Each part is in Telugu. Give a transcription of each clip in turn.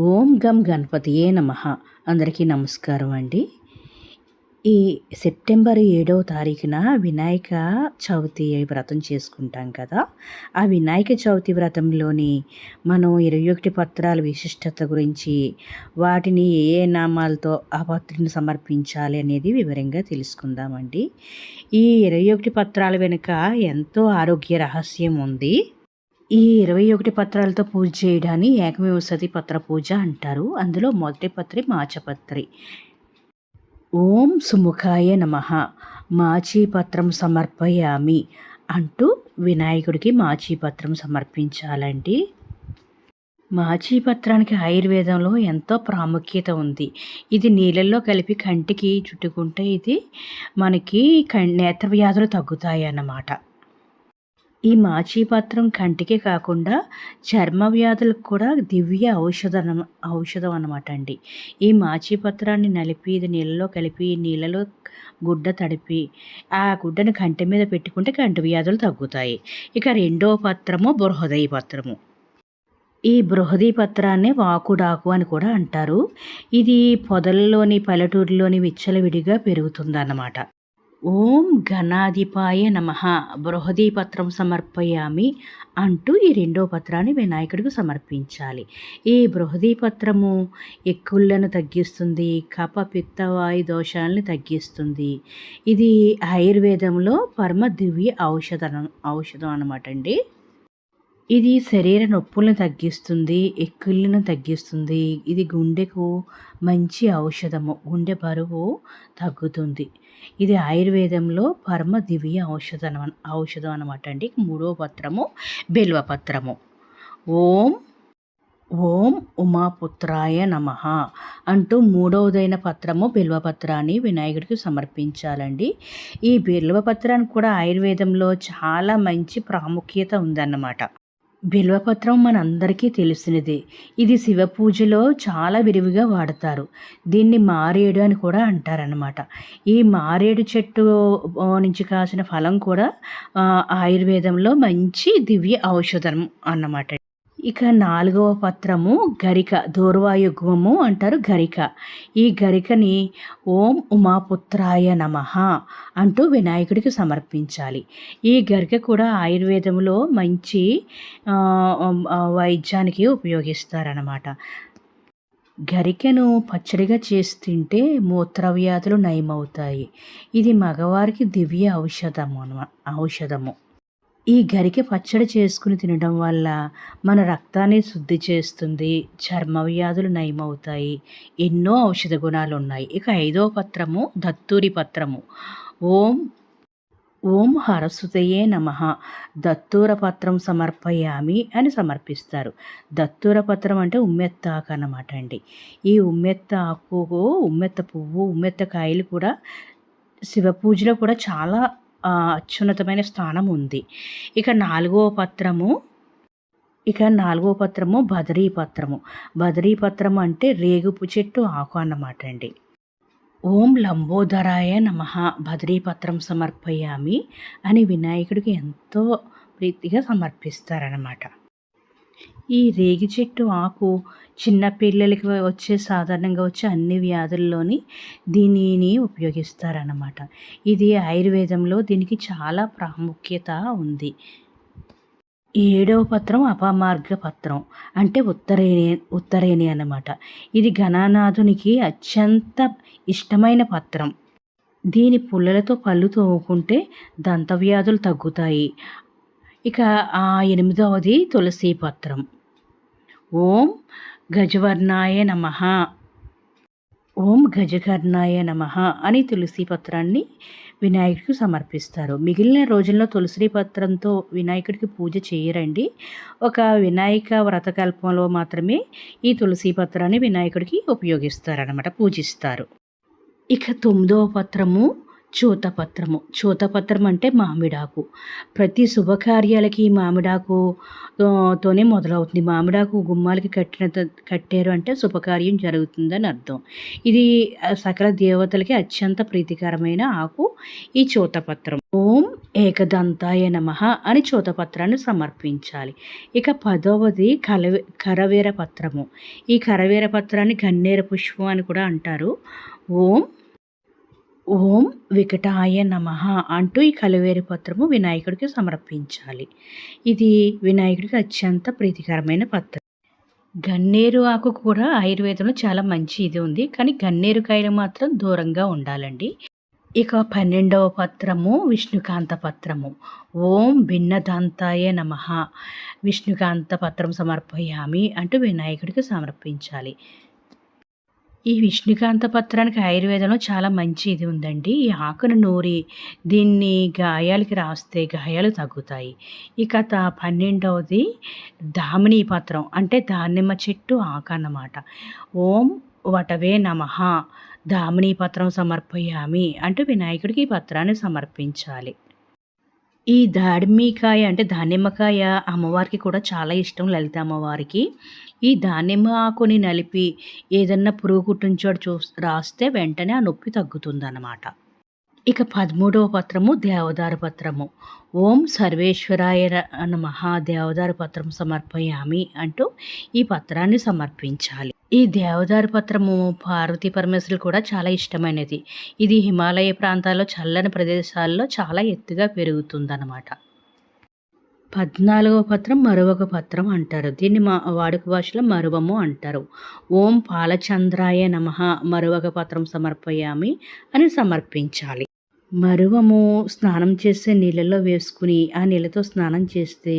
ఓం గం గణపతియే నమః. అందరికీ నమస్కారం అండి. ఈ సెప్టెంబర్ 7వ తారీఖున వినాయక చవితి వ్రతం చేసుకుంటాం కదా. ఆ వినాయక చవితి వ్రతంలోని మనం 21 పత్రాల విశిష్టత గురించి, వాటిని ఏ ఏ నామాలతో ఆ పత్రిని సమర్పించాలి అనేది వివరంగా తెలుసుకుందామండి. ఈ 21 పత్రాల వెనుక ఎంతో ఆరోగ్య రహస్యం ఉంది. ఈ 21 పత్రాలతో పూజ చేయడాన్ని ఏకవింశతి పత్ర పూజ అంటారు. అందులో మొదటి పత్రి మాచపత్రి. ఓం సుముఖాయ నమః మాచీపత్రం సమర్పయామి అంటూ వినాయకుడికి మాచీపత్రం సమర్పించాలండి. మాచీపత్రానికి ఆయుర్వేదంలో ఎంతో ప్రాముఖ్యత ఉంది. ఇది నీళ్ళల్లో కలిపి కంటికి చుట్టుకుంటే ఇది మనకి నేత్ర వ్యాధులు తగ్గుతాయి అన్నమాట. ఈ మాచీపత్రం కంటికే కాకుండా చర్మ వ్యాధులకు కూడా దివ్య ఔషధం అనమాట అండి. ఈ మాచీపత్రాన్ని నలిపి ఇది నీళ్ళలో కలిపి నీళ్ళలో గుడ్డ తడిపి ఆ గుడ్డను కంటి మీద పెట్టుకుంటే కంటి వ్యాధులు తగ్గుతాయి. ఇక రెండో పత్రము బృహదీ పత్రము. ఈ బృహదీ పత్రాన్ని వాకుడాకు అని కూడా అంటారు. ఇది పొదలలోని పల్లెటూరులోని విచ్చలవిడిగా పెరుగుతుందన్నమాట. ఓం గణాధిపాయ నమః బృహదీపత్రం సమర్పయామి అంటూ ఈ రెండో పత్రాన్ని వినాయకుడికి సమర్పించాలి. ఈ బృహదీపత్రము ఎక్కుళ్ళను తగ్గిస్తుంది, కఫ పిత్తవాయు దోషాలని తగ్గిస్తుంది. ఇది ఆయుర్వేదంలో పరమ దివ్య ఔషధం అనమాట అండి. ఇది శరీర నొప్పులను తగ్గిస్తుంది, ఎక్కిళ్ళను తగ్గిస్తుంది. ఇది గుండెకు మంచి ఔషధము, గుండె బరువు తగ్గుతుంది. ఇది ఆయుర్వేదంలో పరమ దివ్య ఔషధం అనమాట అండి. మూడో పత్రము బిల్వపత్రము. ఓం ఓం ఉమాపుత్రాయ నమః అంటూ మూడవదైన పత్రము బిల్వపత్రాన్ని వినాయకుడికి సమర్పించాలండి. ఈ బిల్వపత్రానికి కూడా ఆయుర్వేదంలో చాలా మంచి ప్రాముఖ్యత ఉందన్నమాట. బిల్వపత్రం మనందరికీ తెలిసినదే. ఇది శివ పూజలో చాలా విరివిగా వాడతారు. దీన్ని మారేడు అని కూడా అంటారనమాట. ఈ మారేడు చెట్టు నుంచి కాసిన ఫలం కూడా ఆయుర్వేదంలో మంచి దివ్య ఔషధం అన్నమాట. ఇక నాలుగవ పత్రము గరిక, దూర్వాయుగ్మము అంటారు గరిక. ఈ గరికని ఓం ఉమాపుత్రాయ నమః అంటూ వినాయకుడికి సమర్పించాలి. ఈ గరిక కూడా ఆయుర్వేదంలో మంచి వైద్యానికి ఉపయోగిస్తారన్నమాట. గరికెను పచ్చడిగా చేసి తింటే మూత్రవ్యాధులు నయమవుతాయి. ఇది మగవారికి దివ్య ఔషధము. ఈ గరికె పచ్చడి చేసుకుని తినడం వల్ల మన రక్తాన్ని శుద్ధి చేస్తుంది, చర్మ వ్యాధులు నయమవుతాయి, ఎన్నో ఔషధ గుణాలు ఉన్నాయి. ఇక ఐదో పత్రము దత్తూరి పత్రము. ఓం ఓం హరసుతయే నమః దత్తూర పత్రం సమర్పయామి అని సమర్పిస్తారు. దత్తూర పత్రం అంటే ఉమ్మెత్తాకు అన్నమాట అండి. ఈ ఉమ్మెత్తాకు, ఉమ్మెత్త పువ్వు, ఉమ్మెత్త కాయలు కూడా శివ పూజలో కూడా చాలా అత్యున్నతమైన స్థానం ఉంది. ఇక నాలుగవ పత్రము బదరీపత్రము అంటే రేగుపు చెట్టు ఆకు అన్నమాట అండి. ఓం లంబోదరాయ నమః బదరీపత్రం సమర్పయామి అని వినాయకుడికి ఎంతో ప్రీతిగా సమర్పిస్తారనమాట. ఈ రేగి చెట్టు ఆకు చిన్నపిల్లలకి సాధారణంగా వచ్చే అన్ని వ్యాధుల్లోని దీనిని ఉపయోగిస్తారన్నమాట. ఇది ఆయుర్వేదంలో దీనికి చాలా ప్రాముఖ్యత ఉంది. ఏడవ పత్రం అపమార్గ పత్రం అంటే ఉత్తరేణి అన్నమాట. ఇది గణనాథునికి అత్యంత ఇష్టమైన పత్రం. దీని పుల్లలతో పళ్ళు తోముకుంటే దంతవ్యాధులు తగ్గుతాయి. ఇక 8వది తులసి పత్రం. ఓం గజవర్ణాయ నమః ఓం గజకర్ణాయ నమః అని తులసి పత్రాన్ని వినాయకుడికి సమర్పిస్తారు. మిగిలిన రోజుల్లో తులసి పత్రంతో వినాయకుడికి పూజ చేయరండి. ఒక వినాయక వ్రతకల్పంలో మాత్రమే ఈ తులసి పత్రాన్ని వినాయకుడికి ఉపయోగిస్తారనమాట, పూజిస్తారు. ఇక 9వ పత్రము చూతపత్రము. చూతపత్రం అంటే మామిడాకు. ప్రతి శుభకార్యాలకి ఈ మామిడాకు తోనే మొదలవుతుంది. మామిడాకు గుమ్మాలకి కట్టారు అంటే శుభకార్యం జరుగుతుందని అర్థం. ఇది సకల దేవతలకి అత్యంత ప్రీతికరమైన ఆకు ఈ చూతపత్రం. ఓం ఏకదంతాయ నమః అని చూతపత్రాన్ని సమర్పించాలి. ఇక 10వది కరవేర పత్రము. ఈ కరవేర పత్రాన్ని గన్నేరు పుష్పం అని కూడా అంటారు. ఓం ఓం వికటాయ నమః అంటూ ఈ కలివేరి పత్రము వినాయకుడికి సమర్పించాలి. ఇది వినాయకుడికి అత్యంత ప్రీతికరమైన పత్రం. గన్నేరు ఆకు కూడా ఆయుర్వేదంలో చాలా మంచి ఇది ఉంది. కానీ గన్నేరు కాయలు మాత్రం దూరంగా ఉండాలండి. ఇక 12వ పత్రము విష్ణుకాంత పత్రము. ఓం భిన్నదంతాయ నమః విష్ణుకాంత పత్రం సమర్పయామి అంటూ వినాయకుడికి సమర్పించాలి. ఈ విష్ణుకాంత పత్రానికి ఆయుర్వేదంలో చాలా మంచి ఇది ఉందండి. ఈ ఆకును నూరి దీన్ని గాయాలకి రాస్తే గాయాలు తగ్గుతాయి. ఇక 12వది దామినీ పత్రం అంటే దానిమ్మ చెట్టు ఆకు అన్నమాట. ఓం వటవే నమః దామినీ పత్రం సమర్పయామి అంటూ వినాయకుడికి ఈ పత్రాన్ని సమర్పించాలి. ఈ దానిమ్మకాయ అంటే దానిమ్మకాయ అమ్మవారికి కూడా చాలా ఇష్టం, లలిత అమ్మవారికి. ఈ దానిమ్మ ఆకుని నలిపి ఏదన్నా పురుగు కుట్టిన చోట రాస్తే వెంటనే ఆ నొప్పి తగ్గుతుందన్నమాట. ఇక 13వ పత్రము దేవదారు పత్రము. ఓం సర్వేశ్వరాయ నమః దేవదారు పత్రం సమర్పయామి అంటూ ఈ పత్రాన్ని సమర్పించాలి. ఈ దేవదారు పత్రము పార్వతీ పరమేశ్వరులు కూడా చాలా ఇష్టమైనది. ఇది హిమాలయ ప్రాంతాల్లో చల్లని ప్రదేశాల్లో చాలా ఎత్తుగా పెరుగుతుందన్నమాట. 14వ పత్రం మరువక పత్రం అంటారు. దీన్ని మా వాడుక భాషలో మరువము అంటారు. ఓం పాలచంద్రాయ నమః మరువక పత్రం సమర్పయామి అని సమర్పించాలి. మరువము స్నానం చేసే నీళ్ళలో వేసుకుని ఆ నీళ్ళతో స్నానం చేస్తే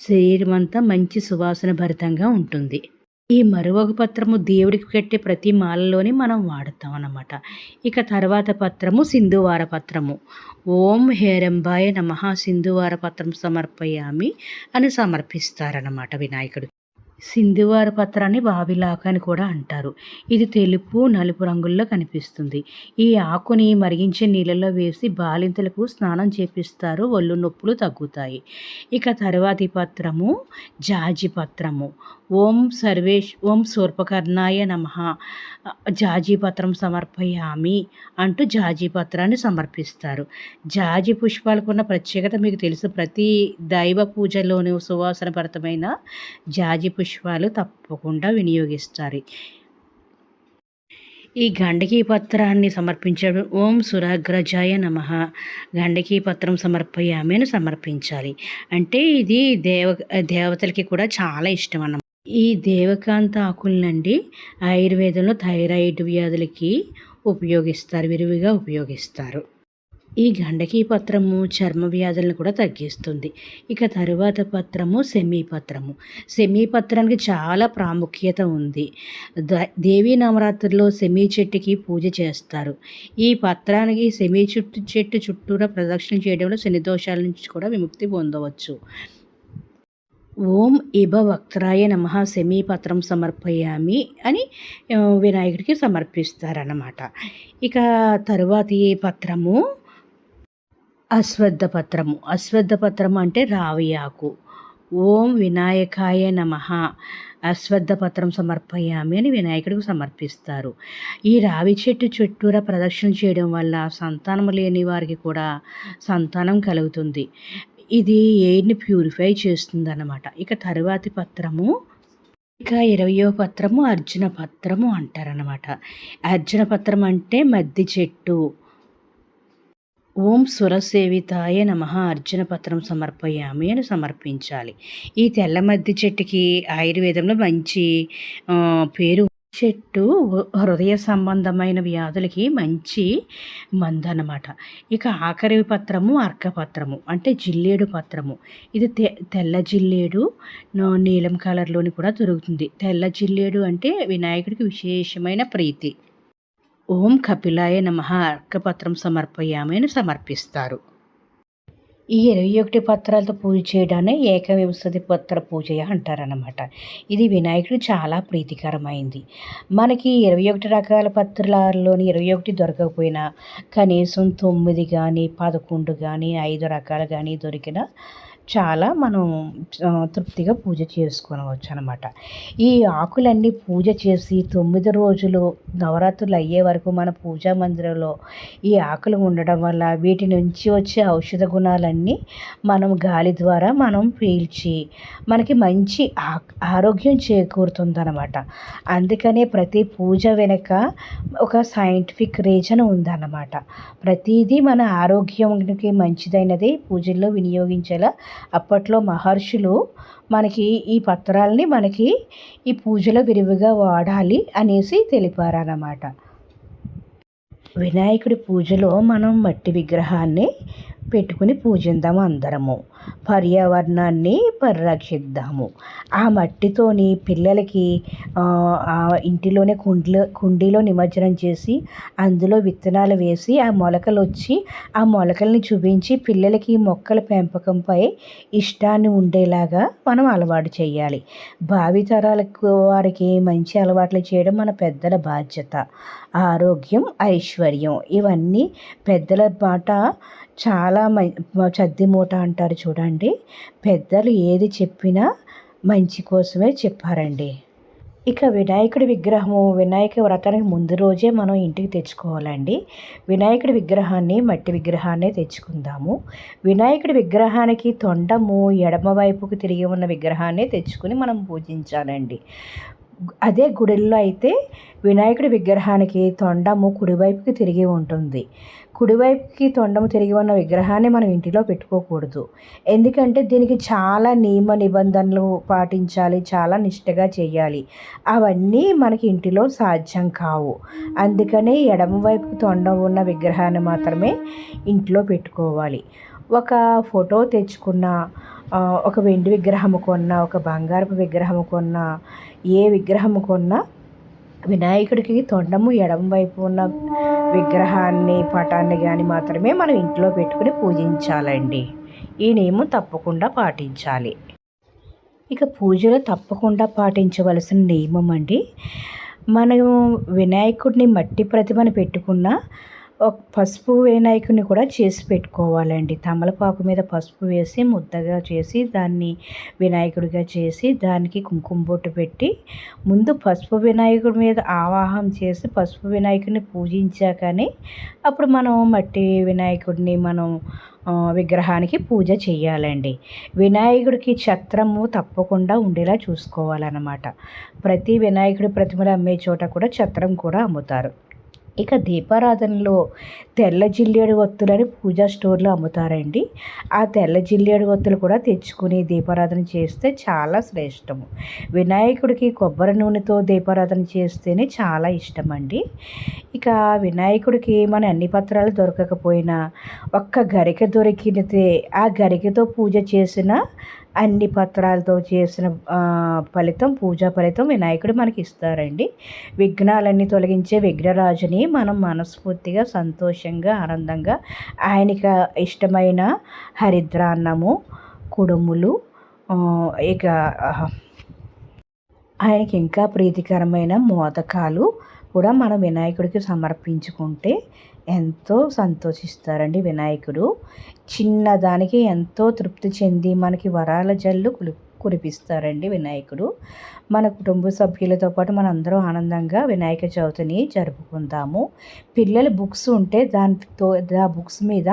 శరీరం అంతా మంచి సువాసన భరితంగా ఉంటుంది. ఈ మరువక పత్రము దేవుడికి కట్టే ప్రతి మాలలోని మనం వాడతాం అన్నమాట. ఇక తర్వాత పత్రము సింధువార పత్రము. ఓం హేరంబాయ నమః సింధువార పత్రం సమర్పయామి అని సమర్పిస్తారన్నమాట వినాయకుడు. సింధువార పత్రాన్ని వావిలాకు అని కూడా అంటారు. ఇది తెలుపు నలుపు రంగుల్లో కనిపిస్తుంది. ఈ ఆకుని మరిగించే నీళ్ళలో వేసి బాలింతలకు స్నానం చేపిస్తారు, ఒళ్ళు నొప్పులు తగ్గుతాయి. ఇక తరువాతి పత్రము జాజి పత్రము. ఓం శూర్పకర్ణాయ నమః జాజి పత్రం సమర్పయామి అంటూ జాజి పత్రాన్ని సమర్పిస్తారు. జాజి పుష్పాలకున్న ప్రత్యేకత మీకు తెలుసు. ప్రతి దైవ పూజలోని సువాసన భరితమైన జాజి పుష్పాలు తప్పకుండా వినియోగిస్తారు. ఈ గండకీ పత్రాన్ని సమర్పించడం ఓం సురాగ్రజాయ నమః గండకీ పత్రం సమర్పయామి అని సమర్పించాలి. అంటే ఇది దేవతలకి కూడా చాలా ఇష్టం అన్నమాట. ఈ దేవకాంత ఆకులనండి ఆయుర్వేదంలో థైరాయిడ్ వ్యాధులకి విరివిగా ఉపయోగిస్తారు. ఈ గండకీ పత్రము చర్మ వ్యాధులను కూడా తగ్గిస్తుంది. ఇక తరువాత పత్రము సెమీపత్రము. సెమీపత్రానికి చాలా ప్రాముఖ్యత ఉంది. దేవీ నవరాత్రుల్లో సెమీ చెట్టుకి పూజ చేస్తారు. ఈ పత్రానికి సెమీ చెట్టు చుట్టూరా ప్రదక్షిణ చేయడంలో శని దోషాల నుంచి కూడా విముక్తి పొందవచ్చు. ఓం ఇబ వక్త్రాయ నమః సెమీపత్రం సమర్పయామి అని వినాయకుడికి సమర్పిస్తారన్నమాట. ఇక తరువాతి పత్రము అశ్వత్థ పత్రము. అశ్వత్థ పత్రము అంటే రావి ఆకు. ఓం వినాయకాయ నమః అశ్వత్థ పత్రం సమర్పయామి అని వినాయకుడికి సమర్పిస్తారు. ఈ రావి చెట్టు చుట్టూరా ప్రదక్షిణ చేయడం వల్ల సంతానం లేని వారికి కూడా సంతానం కలుగుతుంది. ఇది ఎయిర్ని ప్యూరిఫై చేస్తుందన్నమాట. ఇక తరువాతి పత్రము 20వ పత్రము అర్జున పత్రము అంటారనమాట. అర్జున పత్రం అంటే మద్ది చెట్టు. ఓం సురసేవితాయ నమః అర్జున పత్రం సమర్పయామి అని సమర్పించాలి. ఈ తెల్ల మద్ది చెట్టుకి ఆయుర్వేదంలో మంచి పేరు. చెట్టు హృదయ సంబంధమైన వ్యాధులకి మంచి మందు అన్నమాట. ఇక ఆఖరి పత్రము అర్కపత్రము అంటే జిల్లేడు పత్రము. ఇది తెల్ల జిల్లేడు నీలం కలర్లోని కూడా దొరుకుతుంది. తెల్ల జిల్లేడు అంటే వినాయకుడికి విశేషమైన ప్రీతి. ఓం కపిలాయ నమః అర్కపత్రం సమర్పయామి అని సమర్పిస్తారు. ఈ 21 పత్రాలతో పూజ చేయడాన్ని ఏకవింశతి పత్ర పూజ అంటారనమాట. ఇది వినాయకుడికి చాలా ప్రీతికరమైంది. మనకి 21 రకాల పత్రాల్లోని 21 దొరకకపోయినా కనీసం 9 గానీ, 11 గానీ, 5 రకాలు గానీ దొరికినా చాలా మనం తృప్తిగా పూజ చేసుకోనవచ్చనమాట. ఈ ఆకులన్నీ పూజ చేసి 9 రోజులు నవరాత్రులు అయ్యే వరకు మన పూజా మందిరంలో ఈ ఆకులు ఉండడం వల్ల వీటి నుంచి వచ్చే ఔషధ గుణాలన్నీ మనం గాలి ద్వారా మనం పీల్చి మనకి మంచి ఆరోగ్యం చేకూరుతుందనమాట. అందుకనే ప్రతి పూజ వెనక ఒక సైంటిఫిక్ రీజన్ ఉందన్నమాట. ప్రతిదీ మన ఆరోగ్యానికి మంచిదైనది పూజల్లో వినియోగించేలా అప్పట్లో మహర్షులు మనకి ఈ పత్రాలని మనకి ఈ పూజలో విరివిగా వాడాలి అనేసి తెలిపారన్నమాట. వినాయకుడి పూజలో మనం మట్టి విగ్రహాన్ని పెట్టుకుని పూజిద్దాము అందరము. పర్యావరణాన్ని పరిరక్షిద్దాము. ఆ మట్టితోని పిల్లలకి ఇంటిలోనే కుండీలో నిమజ్జనం చేసి అందులో విత్తనాలు వేసి ఆ మొలకలు వచ్చి ఆ మొలకల్ని చూపించి పిల్లలకి మొక్కల పెంపకంపై ఇష్టాన్ని ఉండేలాగా మనం అలవాటు చేయాలి. భావితరాలకు వారికి మంచి అలవాట్లు చేయడం మన పెద్దల బాధ్యత. ఆరోగ్యం, ఐశ్వర్యం ఇవన్నీ పెద్దల మాట చాలా చద్ది మూట అంటారు చూడండి. పెద్దలు ఏది చెప్పినా మంచి కోసమే చెప్పారండి. ఇక వినాయకుడి విగ్రహము వినాయక వ్రతానికి ముందు రోజే మనం ఇంటికి తెచ్చుకోవాలండి. వినాయకుడి విగ్రహాన్ని మట్టి విగ్రహాన్నే తెచ్చుకుందాము. వినాయకుడి విగ్రహానికి తొండము ఎడమ వైపుకు తిరిగి ఉన్న విగ్రహాన్ని తెచ్చుకుని మనం పూజించాలండి. అదే గుడిల్లో అయితే వినాయకుడి విగ్రహానికి తొండము కుడివైపుకి తిరిగి ఉంటుంది. కుడివైపుకి తొండము తిరిగి ఉన్న విగ్రహాన్ని మనం ఇంటిలో పెట్టుకోకూడదు. ఎందుకంటే దీనికి చాలా నియమ నిబంధనలు పాటించాలి, చాలా నిష్టగా చేయాలి. అవన్నీ మనకి ఇంటిలో సాధ్యం కావు. అందుకనే ఎడమవైపుకి తొండం ఉన్న విగ్రహాన్ని మాత్రమే ఇంట్లో పెట్టుకోవాలి. ఒక ఫోటో తెచ్చుకున్న, ఒక వెండి విగ్రహము కొన్నా, ఒక బంగారపు విగ్రహము కొన్నా, ఏ విగ్రహము కొన్నా వినాయకుడికి తొండము ఎడమ వైపు ఉన్న విగ్రహాన్ని పటాన్ని కానీ మాత్రమే మనం ఇంట్లో పెట్టుకుని పూజించాలండి. ఈ నియమం తప్పకుండా పాటించాలి. ఇక పూజలో తప్పకుండా పాటించవలసిన నియమం అండి, మనం వినాయకుడిని మట్టి ప్రతిమను పెట్టుకున్న ఒక పసుపు వినాయకుడిని కూడా చేసి పెట్టుకోవాలండి. తమలపాకు మీద పసుపు వేసి ముద్దగా చేసి దాన్ని వినాయకుడిగా చేసి దానికి కుంకుమ బొట్టు పెట్టి ముందు పసుపు వినాయకుడి మీద ఆవాహం చేసి పసుపు వినాయకుడిని పూజించాకనే అప్పుడు మనం మట్టి వినాయకుడిని మనం విగ్రహానికి పూజ చేయాలండి. వినాయకుడికి ఛత్రము తప్పకుండా ఉండేలా చూసుకోవాలన్నమాట. ప్రతి వినాయకుడి ప్రతిమలు అమ్మే చోట కూడా ఛత్రం కూడా అమ్ముతారు. ఇక దీపారాధనలో తెల్ల జిల్లేడు ఒత్తులని పూజా స్టోర్లో అమ్ముతారండి. ఆ తెల్ల జిల్లేడు ఒత్తులు కూడా తెచ్చుకుని దీపారాధన చేస్తే చాలా శ్రేష్టము. వినాయకుడికి కొబ్బరి నూనెతో దీపారాధన చేస్తేనే చాలా ఇష్టం అండి. ఇక వినాయకుడికి మన అన్ని పత్రాలు దొరకకపోయినా ఒక్క గరిక దొరికితే ఆ గరికతో పూజ చేసిన అన్ని పత్రాలతో చేసిన పూజా ఫలితం వినాయకుడు మనకి ఇస్తారండి. విఘ్నాలన్నీ తొలగించే విఘ్నరాజుని మనం మనస్ఫూర్తిగా సంతోషంగా ఆనందంగా ఆయనకి ఇష్టమైన హరిద్రాన్నము, కుడుములు, ఇక ఆయనకి ఇంకా ప్రీతికరమైన మోదకాలు కూడా మనం వినాయకుడికి సమర్పించుకుంటే ఎంతో సంతోషిస్తారండి వినాయకుడు. చిన్నదానికి ఎంతో తృప్తి చెంది మనకి వరాల జల్లు కురిపిస్తారండి వినాయకుడు. మన కుటుంబ సభ్యులతో పాటు మనందరం ఆనందంగా వినాయక చవితిని జరుపుకుందాము. పిల్లల బుక్స్ ఉంటే ఆ బుక్స్ మీద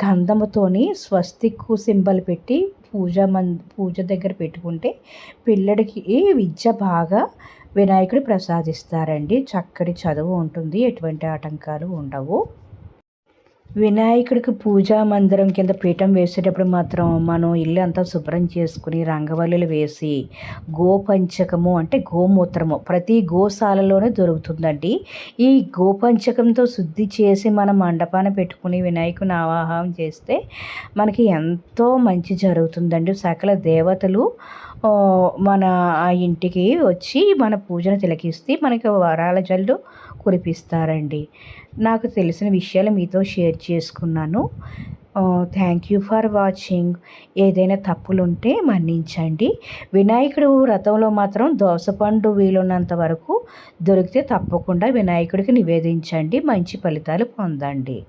గంధముతోని స్వస్తిక్ సింబల్ పెట్టి పూజ దగ్గర పెట్టుకుంటే పిల్లడికి విద్య బాగా వినాయకుడు ప్రసాదిస్తారండి. చక్కటి చదువు ఉంటుంది, ఎటువంటి ఆటంకాలు ఉండవు. వినాయకుడికి పూజా మందిరం కింద పీఠం వేసేటప్పుడు మాత్రం మనం ఇల్లు అంతా శుభ్రం చేసుకుని రంగవల్లులు వేసి గోపంచకము అంటే గోమూత్రము ప్రతి గోశాలలోనే దొరుకుతుందండి. ఈ గోపంచకంతో శుద్ధి చేసి మనం మండపాన పెట్టుకుని వినాయకుని ఆవాహనం చేస్తే మనకి ఎంతో మంచి జరుగుతుందండి. సకల దేవతలు మన ఇంటికి వచ్చి మన పూజను తిలకిస్తే మనకి వరాల జల్లు కురిపిస్తారండి. నాకు తెలిసిన విషయాలు మీతో షేర్ చేసుకున్నాను. Thank you for watching. ఏదైనా తప్పులుంటే మన్నించండి. వినాయకుడు వ్రతంలో మాత్రం దోసపండు వీలున్నంత వరకు దొరికితే తప్పకుండా వినాయకుడికి నివేదించండి. మంచి ఫలితాలు పొందండి.